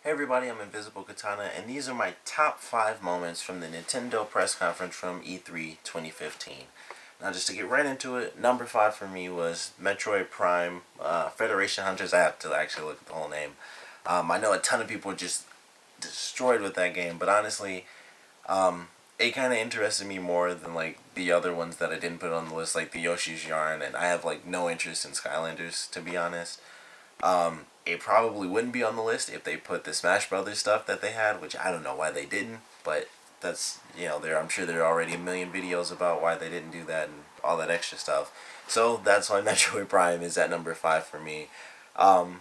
Hey everybody, I'm Invisible Katana, and these are my top 5 moments from the Nintendo press conference from E3 2015. Now, just to get right into it, number 5 for me was Metroid Prime Federation Hunters. I have to actually look at the whole name. I know a ton of people were just destroyed with that game, but honestly, um, it kind of interested me more than like the other ones that I didn't put on the list, like the Yoshi's Yarn, and I have like no interest in Skylanders, to be honest. It probably wouldn't be on the list if they put the Smash Brothers stuff that they had, which I don't know why they didn't, but that's, there. I'm sure there are already a million videos about why they didn't do that and all that extra stuff. So that's why Metroid Prime is at number 5 for me. Um,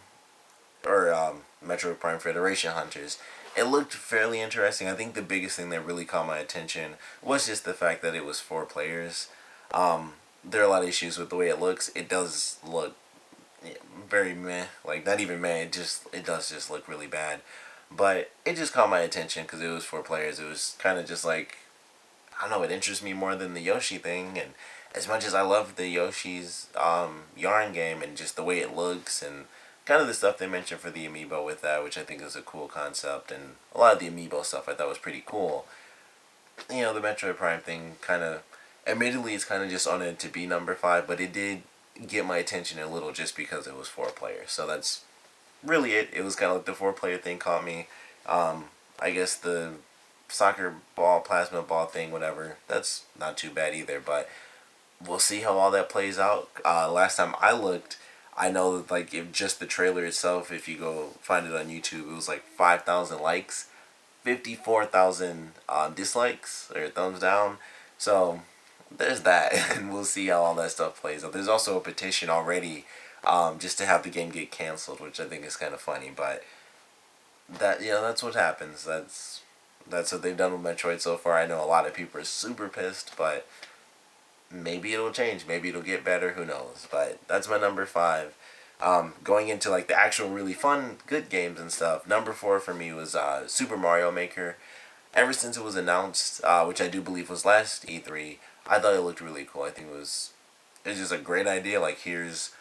or Metroid Prime Federation Hunters. It looked fairly interesting. I think the biggest thing that really caught my attention was just the fact that it was 4 players. There are a lot of issues with the way it looks. It does look very meh, like not even meh. It does just look really bad. But it just caught my attention because it was 4 players. It was kind of just like, I don't know. It interests me more than the Yoshi thing, and as much as I love the Yoshi's Yarn game and just the way it looks and kind of the stuff they mentioned for the amiibo with that, which I think is a cool concept, and a lot of the amiibo stuff I thought was pretty cool. The Metroid Prime thing kind of, admittedly, it's kind of just on it to be number 5, but it did get my attention a little just because it was 4 players. So that's really it. It was kind of like the 4 player thing caught me. I guess the soccer ball, plasma ball thing, whatever, that's not too bad either, but we'll see how all that plays out. Last time I looked, I know that like if just the trailer itself, if you go find it on YouTube, it was like 5,000 likes, 54,000 dislikes or thumbs down. So there's that, and we'll see how all that stuff plays out. There's also a petition already, just to have the game get canceled, which I think is kind of funny. But that's what happens. That's what they've done with Metroid so far. I know a lot of people are super pissed, but maybe it'll change. Maybe it'll get better. Who knows? But that's my number 5. Going into like the actual really fun, good games and stuff. Number 4 for me was Super Mario Maker. Ever since it was announced, which I do believe was last E3, I thought it looked really cool. I think it's just a great idea. Like here's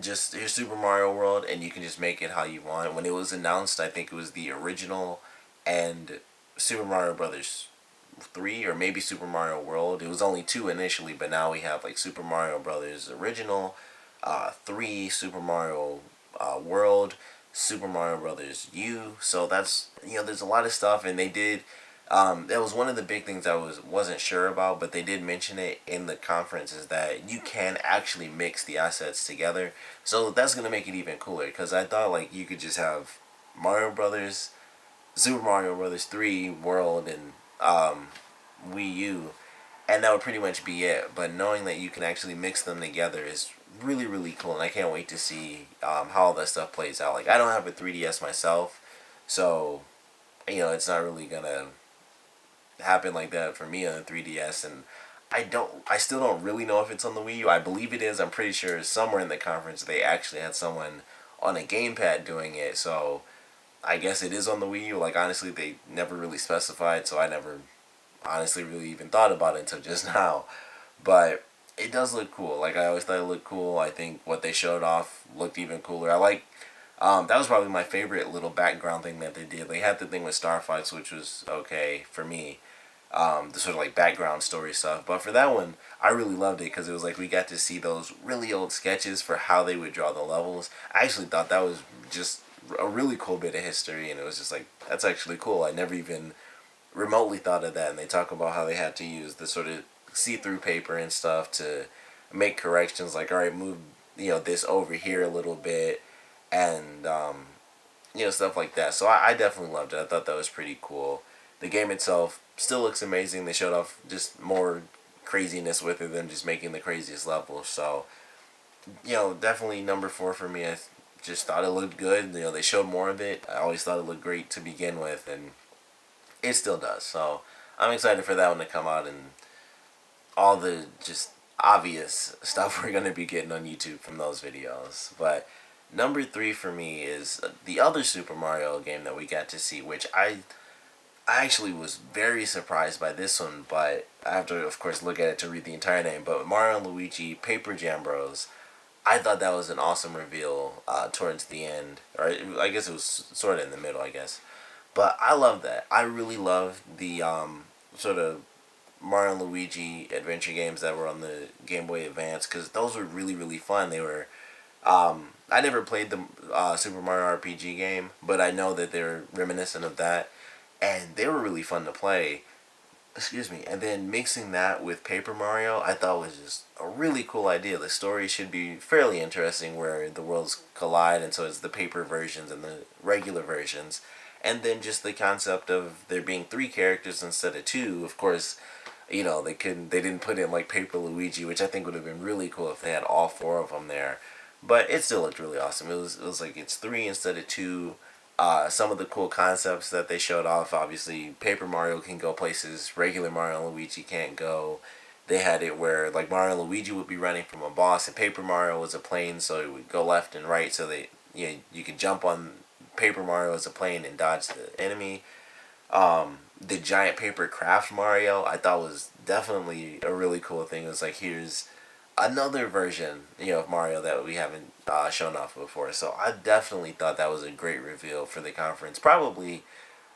Super Mario World, and you can just make it how you want. When it was announced, I think it was the original and Super Mario Brothers 3, or maybe Super Mario World. It was only 2 initially, but now we have like Super Mario Brothers original, 3 Super Mario World, Super Mario Brothers U. So that's, there's a lot of stuff, and they did. That was one of the big things I wasn't sure about, but they did mention it in the conference, is that you can actually mix the assets together. So that's gonna make it even cooler, because I thought like you could just have Mario Brothers, Super Mario Brothers 3 World, and Wii U, and that would pretty much be it. But knowing that you can actually mix them together is really really cool, and I can't wait to see how all that stuff plays out. Like I don't have a 3DS myself, so it's not really gonna happen like that for me on the 3DS, and I still don't really know if it's on the Wii U. I believe it is. I'm pretty sure somewhere in the conference they actually had someone on a gamepad doing it, so I guess it is on the Wii U. Like honestly, they never really specified, so I never honestly really even thought about it until just now. But it does look cool. Like I always thought it looked cool. I think what they showed off looked even cooler. I like that was probably my favorite little background thing that they did. They had the thing with Star Fox, which was okay for me, the sort of like background story stuff. But for that one, I really loved it because it was like we got to see those really old sketches for how they would draw the levels. I actually thought that was just a really cool bit of history, and it was just like, that's actually cool. I never even remotely thought of that. And they talk about how they had to use the sort of see-through paper and stuff to make corrections, like, all right, move this over here a little bit, and stuff like that. So I definitely loved it. I thought that was pretty cool. The game itself still looks amazing. They showed off just more craziness with it than just making the craziest levels. So definitely number 4 for me. I just thought it looked good. They showed more of it. I always thought it looked great to begin with, and it still does. So I'm excited for that one to come out, and all the just obvious stuff we're going to be getting on YouTube from those videos. But number 3 for me is the other Super Mario game that we got to see, which I actually was very surprised by this one, but I have to, of course, look at it to read the entire name. But Mario and Luigi Paper Jam Bros. I thought that was an awesome reveal towards the end, or I guess it was sort of in the middle, I guess. But I love that. I really love the sort of Mario and Luigi adventure games that were on the Game Boy Advance because those were really really fun. They were. I never played the Super Mario RPG game, but I know that they're reminiscent of that, and they were really fun to play. Excuse me. And then mixing that with Paper Mario, I thought was just a really cool idea. The story should be fairly interesting, where the worlds collide, and so it's the paper versions and the regular versions, and then just the concept of there being three characters instead of two. Of course, they didn't put in like Paper Luigi, which I think would have been really cool if they had all four of them there. But it still looked really awesome. It was like it's three instead of two. Some of the cool concepts that they showed off, obviously, Paper Mario can go places regular Mario and Luigi can't go. They had it where like Mario and Luigi would be running from a boss, and Paper Mario was a plane, so it would go left and right, so you could jump on Paper Mario as a plane and dodge the enemy. The giant paper craft Mario I thought was definitely a really cool thing. It was like here's another version, of Mario that we haven't shown off before. So I definitely thought that was a great reveal for the conference. Probably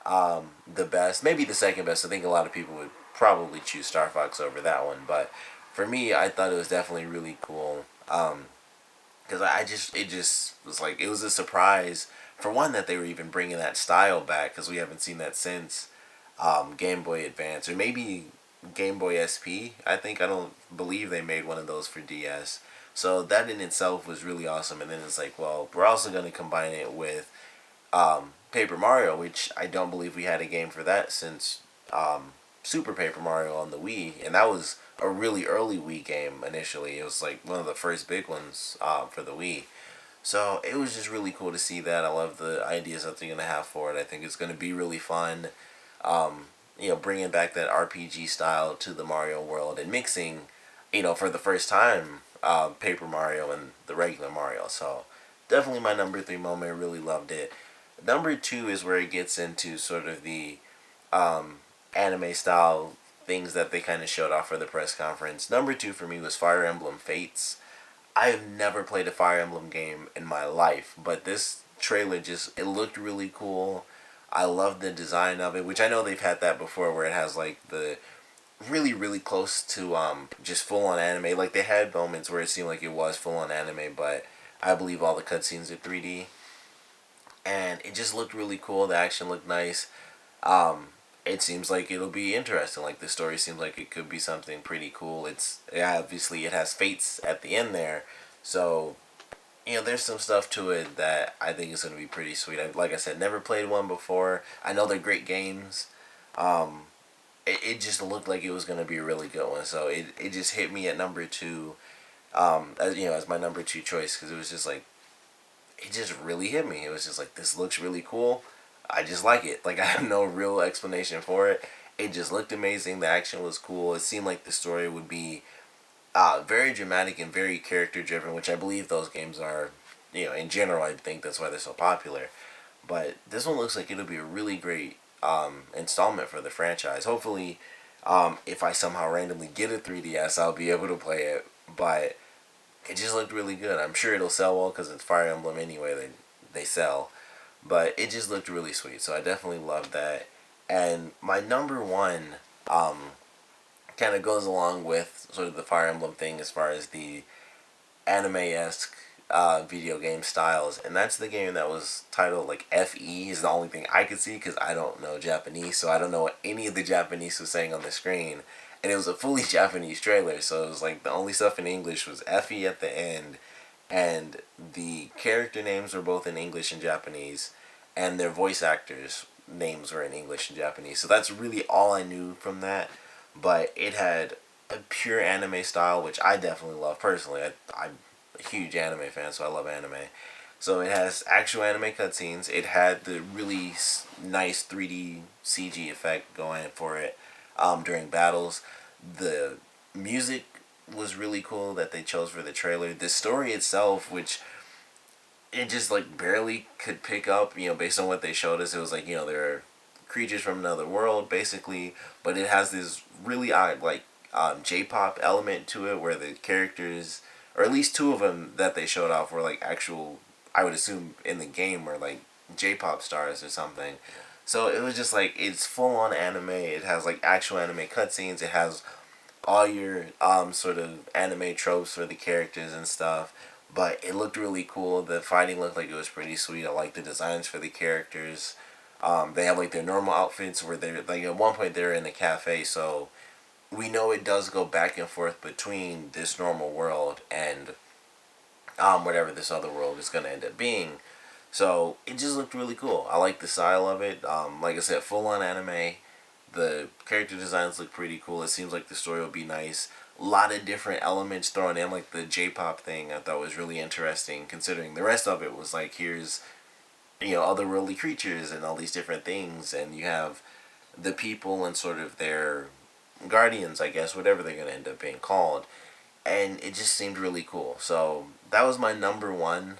the best, maybe the second best. I think a lot of people would probably choose Star Fox over that one, but for me, I thought it was definitely really cool. Because it just was like it was a surprise for one that they were even bringing that style back because we haven't seen that since Game Boy Advance or maybe Game Boy SP. I don't believe they made one of those for DS. So that in itself was really awesome. And then it's like, well, we're also going to combine it with Paper Mario, which I don't believe we had a game for that since Super Paper Mario on the Wii, and that was a really early Wii game initially. It was like one of the first big ones for the Wii. So it was just really cool to see that. I love the ideas that they're gonna have for it. I think it's gonna be really fun. Bringing back that RPG style to the Mario world and mixing, for the first time, Paper Mario and the regular Mario. So definitely my number three moment. Really loved it. Number two is where it gets into sort of the um, anime style things that they kind of showed off for the press conference. Number two for me was Fire Emblem Fates. I have never played a Fire Emblem game in my life, but this trailer it looked really cool. I love the design of it, which I know they've had that before where it has like the really really close to just full on anime. Like they had moments where it seemed like it was full on anime, but I believe all the cutscenes are 3D, and it just looked really cool. The action looked nice. It seems like it'll be interesting. Like the story seems like it could be something pretty cool. Obviously it has fates at the end there, so there's some stuff to it that I think is gonna be pretty sweet. Like I said, never played one before. I know they're great games. Um, it just looked like it was gonna be a really good one, so it just hit me at number two. As my number two choice because it was just like it just really hit me. It was just like this looks really cool. I just like it. Like I have no real explanation for it. It just looked amazing. The action was cool. It seemed like the story would be very dramatic and very character driven, which I believe those games are. In general, I think that's why they're so popular. But this one looks like it'll be a really great installment for the franchise. Hopefully, if I somehow randomly get a 3DS, I'll be able to play it. But it just looked really good. I'm sure it'll sell well because it's Fire Emblem anyway. They sell, but it just looked really sweet. So I definitely loved that. And my number one kind of goes along with sort of the Fire Emblem thing as far as the anime-esque video game styles, and that's the game that was titled like FE is the only thing I could see because I don't know Japanese, so I don't know what any of the Japanese was saying on the screen, and it was a fully Japanese trailer, so it was like the only stuff in English was FE at the end, and the character names were both in English and Japanese, and their voice actors names were in English and Japanese, so that's really all I knew from that, but it had a pure anime style, which I definitely love personally. I'm a huge anime fan, so I love anime. So it has actual anime cutscenes. It had the really nice 3D CG effect going for it during battles. The music was really cool that they chose for the trailer. The story itself, which it just like barely could pick up, based on what they showed us. It was like, there are creatures from another world, basically, but it has this really odd, like, J-pop element to it where the characters or at least two of them that they showed off were like actual. I would assume in the game were like J-pop stars or something. So it was just like it's full on anime. It has like actual anime cutscenes. It has all your sort of anime tropes for the characters and stuff. But it looked really cool. The fighting looked like it was pretty sweet. I like the designs for the characters. They have like their normal outfits where they're like at one point they're in a cafe, so we know it does go back and forth between this normal world and whatever this other world is gonna end up being. So it just looked really cool. I like the style of it. Like I said, full on anime. The character designs look pretty cool. It seems like the story will be nice. A lot of different elements thrown in, like the J-pop thing. I thought was really interesting, considering the rest of it was like here's otherworldly creatures and all these different things, and you have the people and sort of their guardians, I guess, whatever they're gonna end up being called, and it just seemed really cool. So that was my number one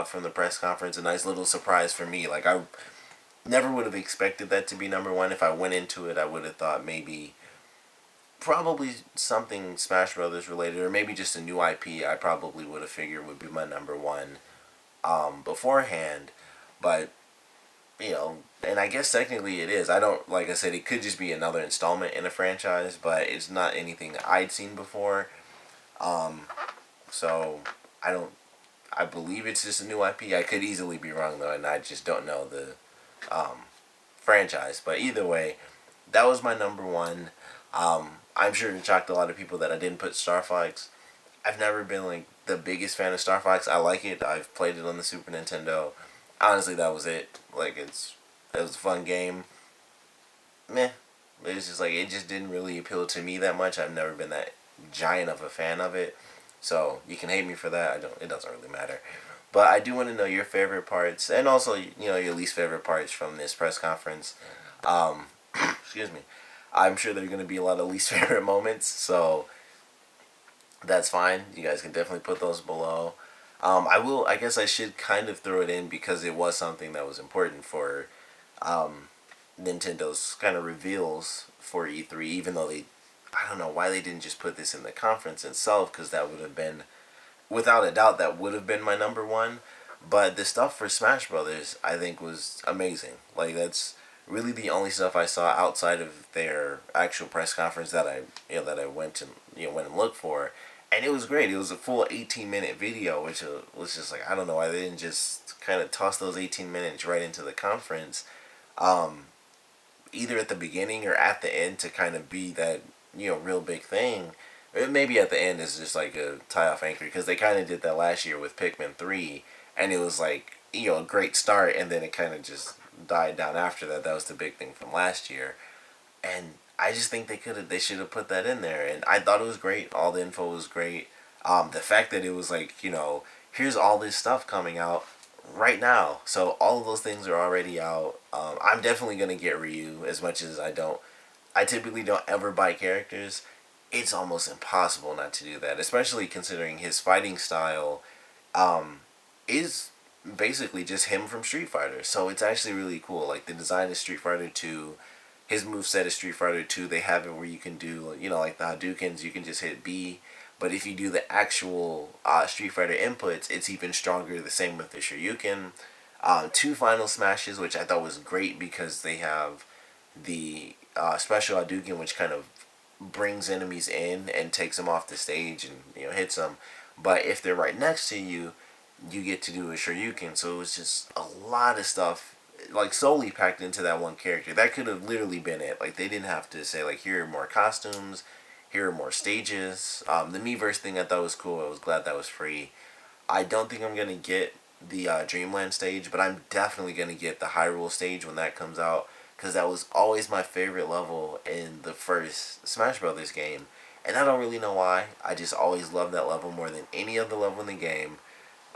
from the press conference. A nice little surprise for me. Like I never would have expected that to be number one. If I went into it, I would have thought maybe probably something Smash Brothers related, or maybe just a new IP. I probably would have figured would be my number one beforehand, but and I guess technically it is. I don't like I said it could just be another installment in a franchise, but it's not anything I'd seen before. Um, so I don't. I believe it's just a new IP. I could easily be wrong though, and I just don't know the franchise. But either way, that was my number one. I'm sure it shocked a lot of people that I didn't put Star Fox. I've never been like the biggest fan of Star Fox. I like it. I've played it on the Super Nintendo. Honestly, that was it. Like it was a fun game. Meh. It's just like it just didn't really appeal to me that much. I've never been that giant of a fan of it. So you can hate me for that. I don't. It doesn't really matter. But I do want to know your favorite parts, and also your least favorite parts from this press conference. Um, excuse me. I'm sure there are going to be a lot of least favorite moments, so that's fine. You guys can definitely put those below. I will. I guess I should kind of throw it in because it was something that was important for um, Nintendo's kind of reveals for E3. Even though I don't know why they didn't just put this in the conference itself, because that would have been, without a doubt, that would have been my number one. But the stuff for Smash Brothers, I think, was amazing. Like that's really the only stuff I saw outside of their actual press conference that I went and went and looked for, and it was great. It was a full 18-minute video, which was just like I don't know why they didn't just kind of toss those 18 minutes right into the conference, um, either at the beginning or at the end to kind of be that real big thing. Maybe at the end is just like a tie off anchor because they kind of did that last year with Pikmin 3, and it was like a great start, and then it kind of just died down after that. That was the big thing from last year, and I just think they should have put that in there, and I thought it was great. All the info was great. The fact that it was like here's all this stuff coming out right now, so all of those things are already out. I'm definitely gonna get Ryu as much as I don't. I typically don't ever buy characters. It's almost impossible not to do that, especially considering his fighting style um, is basically just him from Street Fighter. So it's actually really cool. Like the design of Street Fighter 2, his moveset is Street Fighter 2. They have it where you can do, like the Hadoukens, you can just hit B. But if you do the actual Street Fighter inputs, it's even stronger. The same with the Shoryuken. Two final smashes, which I thought was great because they have the special Hadouken, which kind of brings enemies in and takes them off the stage and hits them. But if they're right next to you, you get to do a Shoryuken. So it was just a lot of stuff like solely packed into that one character. That could have literally been it. Like they didn't have to say like here are more costumes, here are more stages. The Miiverse thing I thought was cool. I was glad that was free. I don't think I'm gonna get the Dreamland stage, but I'm definitely gonna get the Hyrule stage when that comes out because that was always my favorite level in the first Smash Brothers game, and I don't really know why. I just always loved that level more than any other level in the game.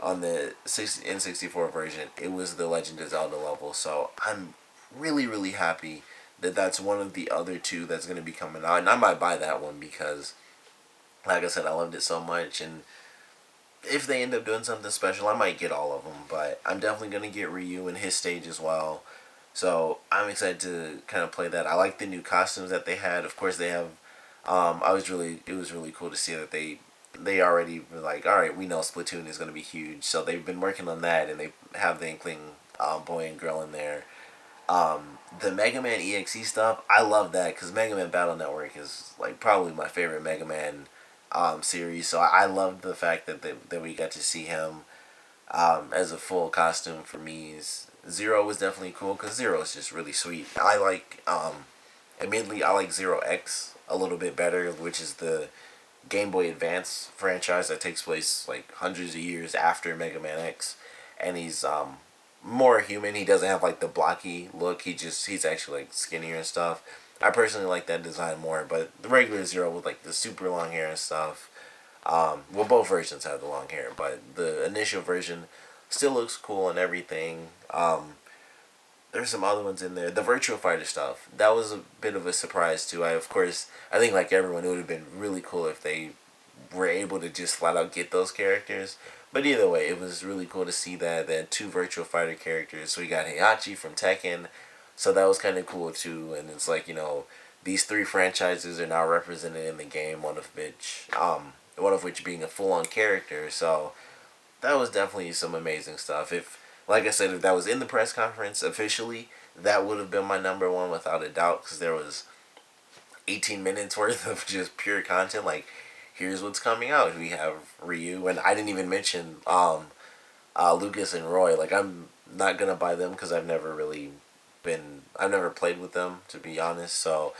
On the N64 version, it was the Legend of Zelda level, so I'm really, really happy that that's one of the other two that's going to be coming out, and I might buy that one because, like I said, I loved it so much, and if they end up doing something special, I might get all of them, but I'm definitely going to get Ryu and his stage as well, so I'm excited to kind of play that. I like the new costumes that they had. Of course, they have, it was really cool to see that they they already were like, all right, we know Splatoon is going to be huge, so they've been working on that, and they have the Inkling boy and girl in there. The Mega Man EXE stuff, I love that because Mega Man Battle Network is like probably my favorite Mega Man series. So I loved the fact that we got to see him as a full costume for me. Zero was definitely cool because Zero is just really sweet. I like, admittedly, I like Zero X a little bit better, which is the Game Boy Advance franchise that takes place like hundreds of years after Mega Man X, and he's more human. He doesn't have like the blocky look. He's actually like skinnier and stuff. I personally like that design more, but the regular Zero with like the super long hair and stuff. Well, both versions have the long hair, but the initial version still looks cool and everything. There's some other ones in there. The Virtua Fighter stuff, that was a bit of a surprise too. Of course, I think like everyone, it would have been really cool if they were able to just flat out get those characters. But either way, it was really cool to see that. They had two Virtua Fighter characters. So we got Heihachi from Tekken, so that was kind of cool too. And it's like, these three franchises are now represented in the game. One of which being a full on character. So that was definitely some amazing stuff. If, like I said, if that was in the press conference officially, that would have been my number one without a doubt, because there was 18 minutes worth of just pure content. Like, here's what's coming out. We have Ryu, and I didn't even mention Lucas and Roy. Like, I'm not gonna buy them because I've never played with them, to be honest. So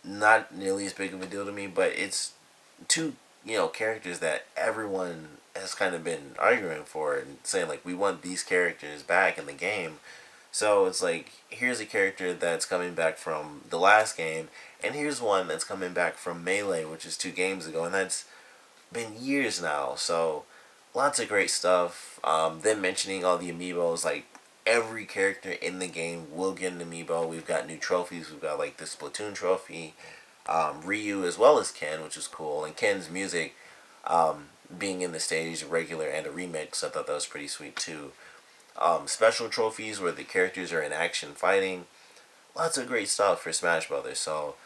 not nearly as big of a deal to me. But it's two characters that everyone has kind of been arguing for and saying like we want these characters back in the game. So it's like, here's a character that's coming back from the last game, and here's one that's coming back from Melee, which is 2 games ago, and that's been years now. So lots of great stuff. Then mentioning all the amiibos, like every character in the game will get an amiibo. We've got new trophies. We've got like the Splatoon trophy, Ryu as well as Ken, which is cool, and Ken's music being in the stage, a regular and a remix. I thought that was pretty sweet too. Special trophies where the characters are in action fighting. Lots of great stuff for Smash Brothers. So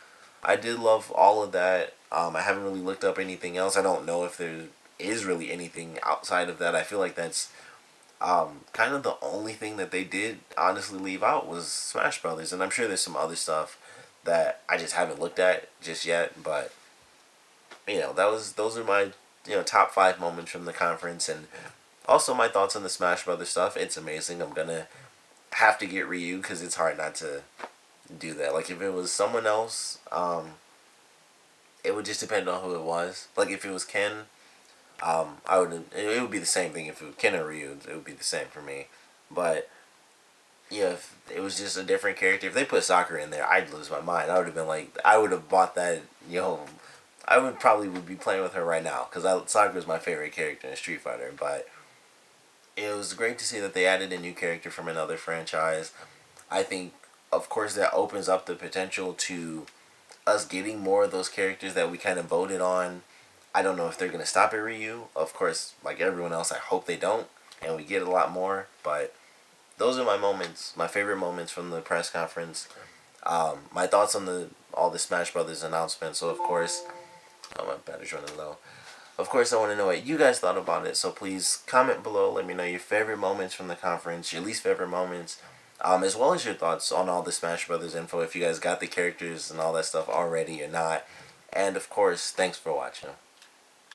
I did love all of that. I haven't really looked up anything else. I don't know if there is really anything outside of that. I feel like that's kind of the only thing that they did honestly leave out was Smash Brothers, and I'm sure there's some other stuff that I just haven't looked at just yet. But those are my top 5 moments from the conference, and also my thoughts on the Smash Brothers stuff. It's amazing. I'm gonna have to get Ryu because it's hard not to do that. Like if it was someone else, it would just depend on who it was. Like if it was Ken, I would. It would be the same thing if it was Ken or Ryu. It would be the same for me. But yeah, if it was just a different character, if they put Sakura in there, I'd lose my mind. I would have been like, I would have bought that. I would be playing with her right now because Sakura is my favorite character in Street Fighter. But it was great to see that they added a new character from another franchise. I think, of course, that opens up the potential to us getting more of those characters that we kind of voted on. I don't know if they're going to stop at Ryu. Of course, like everyone else, I hope they don't, and we get a lot more. But those are my moments, my favorite moments from the press conference. My thoughts on all the Smash Brothers announcements. So, of course, my battery's running low. Of course, I want to know what you guys thought about it. So please comment below. Let me know your favorite moments from the conference, your least favorite moments, as well as your thoughts on all the Smash Brothers info. If you guys got the characters and all that stuff already or not. And of course, thanks for watching.